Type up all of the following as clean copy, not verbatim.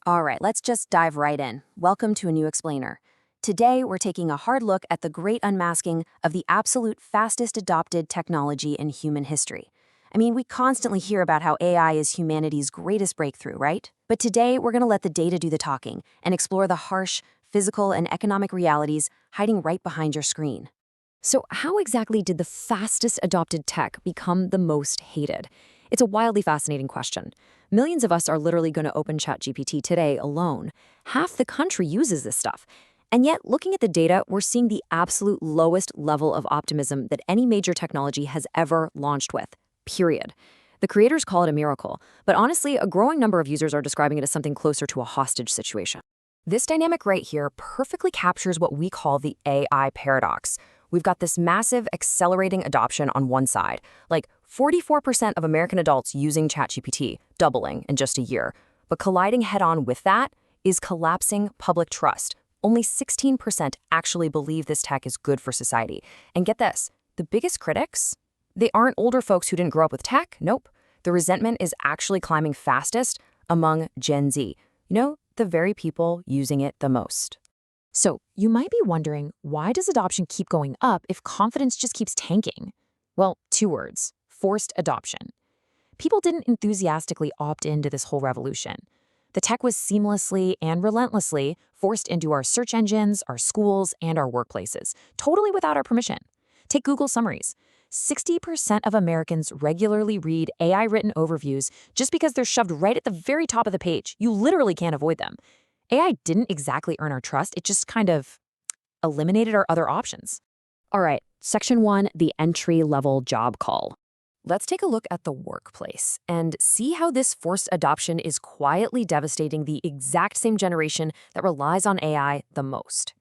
All right, let's just dive right in. Welcome to a new explainer. Today, we're taking a hard look at the great unmasking of the absolute fastest adopted technology in human history. I mean, we constantly hear about how AI is humanity's greatest breakthrough, right? But today, we're going to let the data do the talking and explore the harsh, physical, and economic realities hiding right behind your screen. So how exactly did the fastest adopted tech become the most hated? It's a wildly fascinating question. Millions of us are literally going to open ChatGPT today alone. Half the country uses this stuff. And yet, looking at the data, we're seeing the absolute lowest level of optimism that any major technology has ever launched with, period. The creators call it a miracle, but honestly, a growing number of users are describing it as something closer to a hostage situation. This dynamic right here perfectly captures what we call the AI paradox. We've got this massive accelerating adoption on one side, like 44% of American adults using ChatGPT, doubling in just a year. But colliding head-on with that is collapsing public trust. Only 16% actually believe this tech is good for society. And get this, the biggest critics? They aren't older folks who didn't grow up with tech, nope. The resentment is actually climbing fastest among Gen Z. The very people using it the most. So you might be wondering, why does adoption keep going up if confidence just keeps tanking? Well, two words: forced adoption. People didn't enthusiastically opt into this whole revolution. The tech was seamlessly and relentlessly forced into our search engines, our schools, and our workplaces, totally without our permission. Take Google summaries. 60% of Americans regularly read AI-written overviews just because they're shoved right at the very top of the page. You literally can't avoid them. AI didn't exactly earn our trust, it just kind of eliminated our other options. All right, Section 1, the entry-level job call. Let's take a look at the workplace and see how this forced adoption is quietly devastating the exact same generation that relies on AI the most.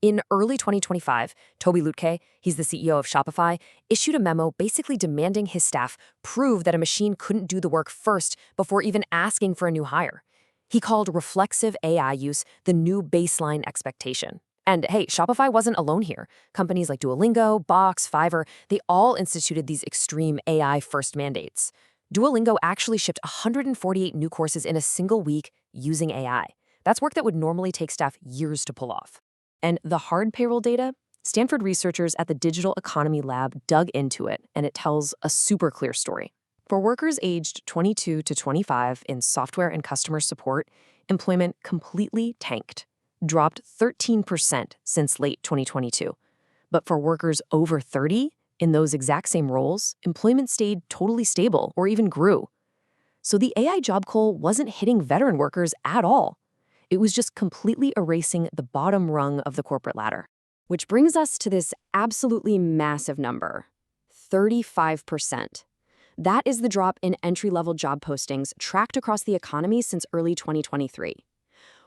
In early 2025, Toby Lutke, he's the CEO of Shopify, issued a memo basically demanding his staff prove that a machine couldn't do the work first before even asking for a new hire. He called reflexive AI use the new baseline expectation. And hey, Shopify wasn't alone here. Companies like Duolingo, Box, Fiverr, they all instituted these extreme AI-first mandates. Duolingo actually shipped 148 new courses in a single week using AI. That's work that would normally take staff years to pull off. And the hard payroll data? Stanford researchers at the Digital Economy Lab dug into it, and it tells a super clear story. For workers aged 22 to 25 in software and customer support, employment completely tanked, dropped 13% since late 2022. But for workers over 30 in those exact same roles, employment stayed totally stable or even grew. So the AI job call wasn't hitting veteran workers at all. It was just completely erasing the bottom rung of the corporate ladder. Which brings us to this absolutely massive number, 35%. That is the drop in entry-level job postings tracked across the economy since early 2023.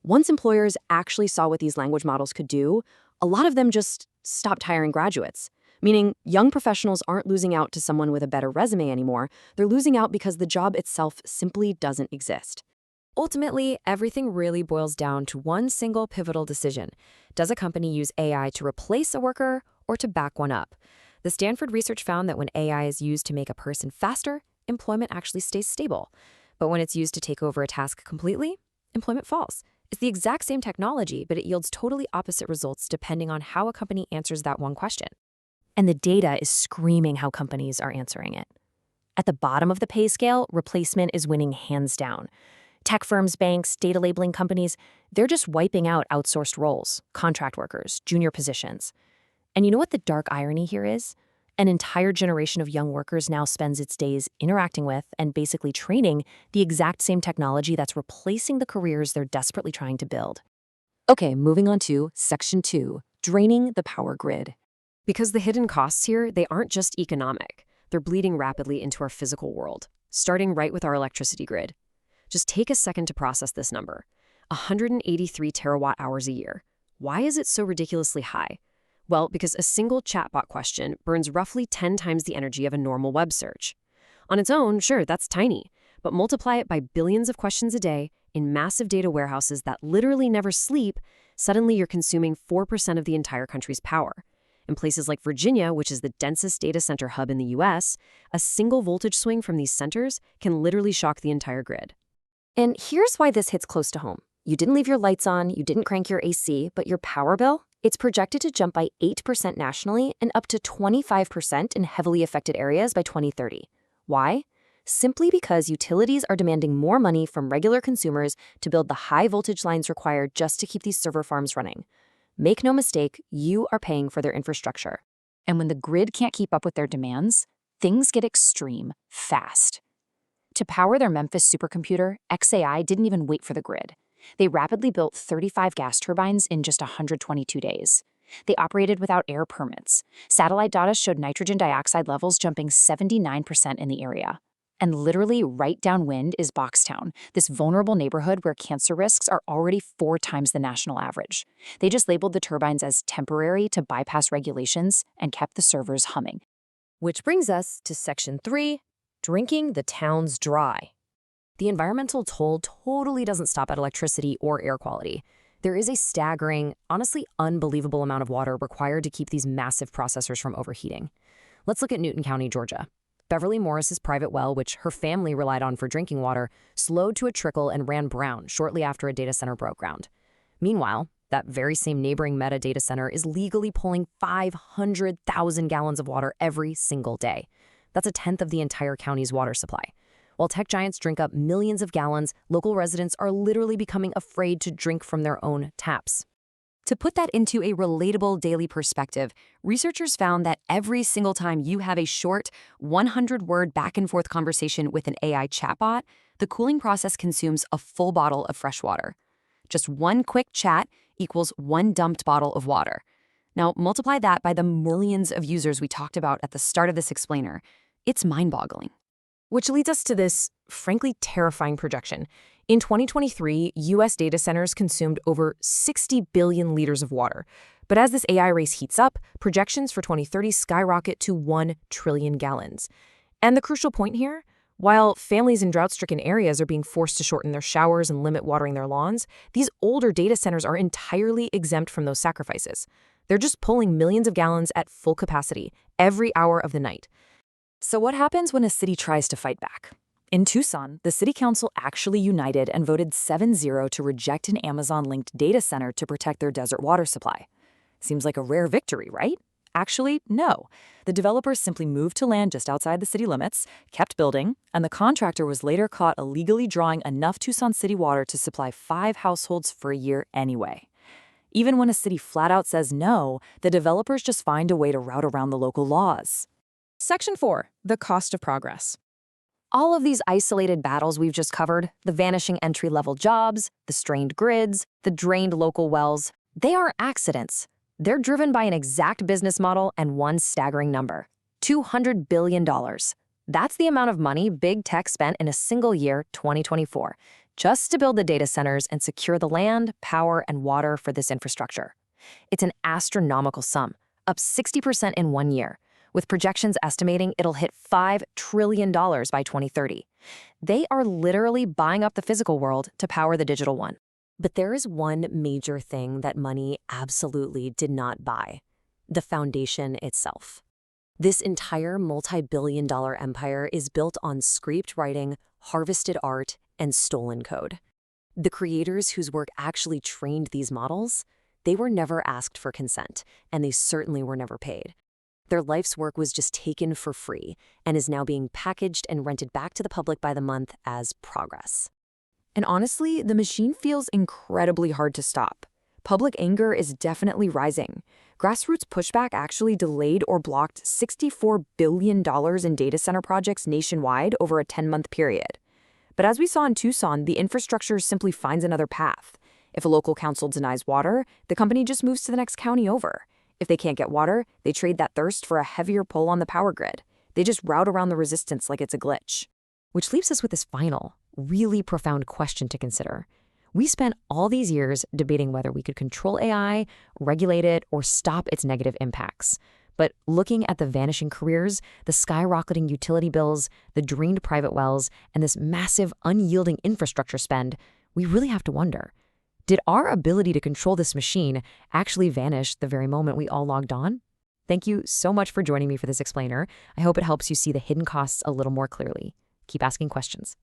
Once employers actually saw what these language models could do, a lot of them just stopped hiring graduates, meaning young professionals aren't losing out to someone with a better resume anymore. They're losing out because the job itself simply doesn't exist. Ultimately, everything really boils down to one single pivotal decision. Does a company use AI to replace a worker or to back one up? The Stanford research found that when AI is used to make a person faster, employment actually stays stable. But when it's used to take over a task completely, employment falls. It's the exact same technology, but it yields totally opposite results depending on how a company answers that one question. And the data is screaming how companies are answering it. At the bottom of the pay scale, replacement is winning hands down. Tech firms, banks, data labeling companies, they're just wiping out outsourced roles, contract workers, junior positions. And you know what the dark irony here is? An entire generation of young workers now spends its days interacting with and basically training the exact same technology that's replacing the careers they're desperately trying to build. Okay, moving on to Section 2, draining the power grid. Because the hidden costs here, they aren't just economic. They're bleeding rapidly into our physical world, starting right with our electricity grid. Just take a second to process this number. 183 terawatt hours a year. Why is it so ridiculously high? Well, because a single chatbot question burns roughly 10 times the energy of a normal web search. On its own, sure, that's tiny, but multiply it by billions of questions a day in massive data warehouses that literally never sleep, suddenly you're consuming 4% of the entire country's power. In places like Virginia, which is the densest data center hub in the US, a single voltage swing from these centers can literally shock the entire grid. And here's why this hits close to home. You didn't leave your lights on, you didn't crank your AC, but your power bill? It's projected to jump by 8% nationally and up to 25% in heavily affected areas by 2030. Why? Simply because utilities are demanding more money from regular consumers to build the high voltage lines required just to keep these server farms running. Make no mistake, you are paying for their infrastructure. And when the grid can't keep up with their demands, things get extreme fast. To power their Memphis supercomputer, xAI didn't even wait for the grid. They rapidly built 35 gas turbines in just 122 days. They operated without air permits. Satellite data showed nitrogen dioxide levels jumping 79% in the area. And literally right downwind is Boxtown, this vulnerable neighborhood where cancer risks are already 4 times the national average. They just labeled the turbines as temporary to bypass regulations and kept the servers humming. Which brings us to Section 3, drinking the towns dry. The environmental toll totally doesn't stop at electricity or air quality. There is a staggering, honestly unbelievable amount of water required to keep these massive processors from overheating. Let's look at Newton County, Georgia. Beverly Morris's private well, which her family relied on for drinking water, slowed to a trickle and ran brown shortly after a data center broke ground. Meanwhile, that very same neighboring Meta data center is legally pulling 500,000 gallons of water every single day. That's a tenth of the entire county's water supply. While tech giants drink up millions of gallons, local residents are literally becoming afraid to drink from their own taps. To put that into a relatable daily perspective, researchers found that every single time you have a short, 100-word back-and-forth conversation with an AI chatbot, the cooling process consumes a full bottle of fresh water. Just one quick chat equals one dumped bottle of water. Now, multiply that by the millions of users we talked about at the start of this explainer. It's mind-boggling. Which leads us to this, frankly, terrifying projection. In 2023, U.S. data centers consumed over 60 billion liters of water. But as this AI race heats up, projections for 2030 skyrocket to 1 trillion gallons. And the crucial point here, while families in drought-stricken areas are being forced to shorten their showers and limit watering their lawns, these older data centers are entirely exempt from those sacrifices. They're just pulling millions of gallons at full capacity every hour of the night. So what happens when a city tries to fight back? In Tucson, the city council actually united and voted 7-0 to reject an Amazon-linked data center to protect their desert water supply. Seems like a rare victory, right? Actually, no. The developers simply moved to land just outside the city limits, kept building, and the contractor was later caught illegally drawing enough Tucson city water to supply 5 households for a year anyway. Even when a city flat out says no, the developers just find a way to route around the local laws. Section 4, the cost of progress. All of these isolated battles we've just covered, the vanishing entry-level jobs, the strained grids, the drained local wells, they aren't accidents. They're driven by an exact business model and one staggering number: $200 billion. That's the amount of money big tech spent in a single year, 2024, just to build the data centers and secure the land, power, and water for this infrastructure. It's an astronomical sum, up 60% in 1 year, with projections estimating it'll hit $5 trillion by 2030. They are literally buying up the physical world to power the digital one. But there is one major thing that money absolutely did not buy: the foundation itself. This entire multi-billion-dollar empire is built on script writing, harvested art, and stolen code. The creators whose work actually trained these models, they were never asked for consent, and they certainly were never paid. Their life's work was just taken for free and is now being packaged and rented back to the public by the month as progress. And honestly, the machine feels incredibly hard to stop. Public anger is definitely rising. Grassroots pushback actually delayed or blocked $64 billion in data center projects nationwide over a 10-month period. But as we saw in Tucson, the infrastructure simply finds another path. If a local council denies water, the company just moves to the next county over. If they can't get water, they trade that thirst for a heavier pull on the power grid. They just route around the resistance like it's a glitch. Which leaves us with this final, really profound question to consider. We spent all these years debating whether we could control AI, regulate it, or stop its negative impacts. But looking at the vanishing careers, the skyrocketing utility bills, the drained private wells, and this massive, unyielding infrastructure spend, we really have to wonder, did our ability to control this machine actually vanish the very moment we all logged on? Thank you so much for joining me for this explainer. I hope it helps you see the hidden costs a little more clearly. Keep asking questions.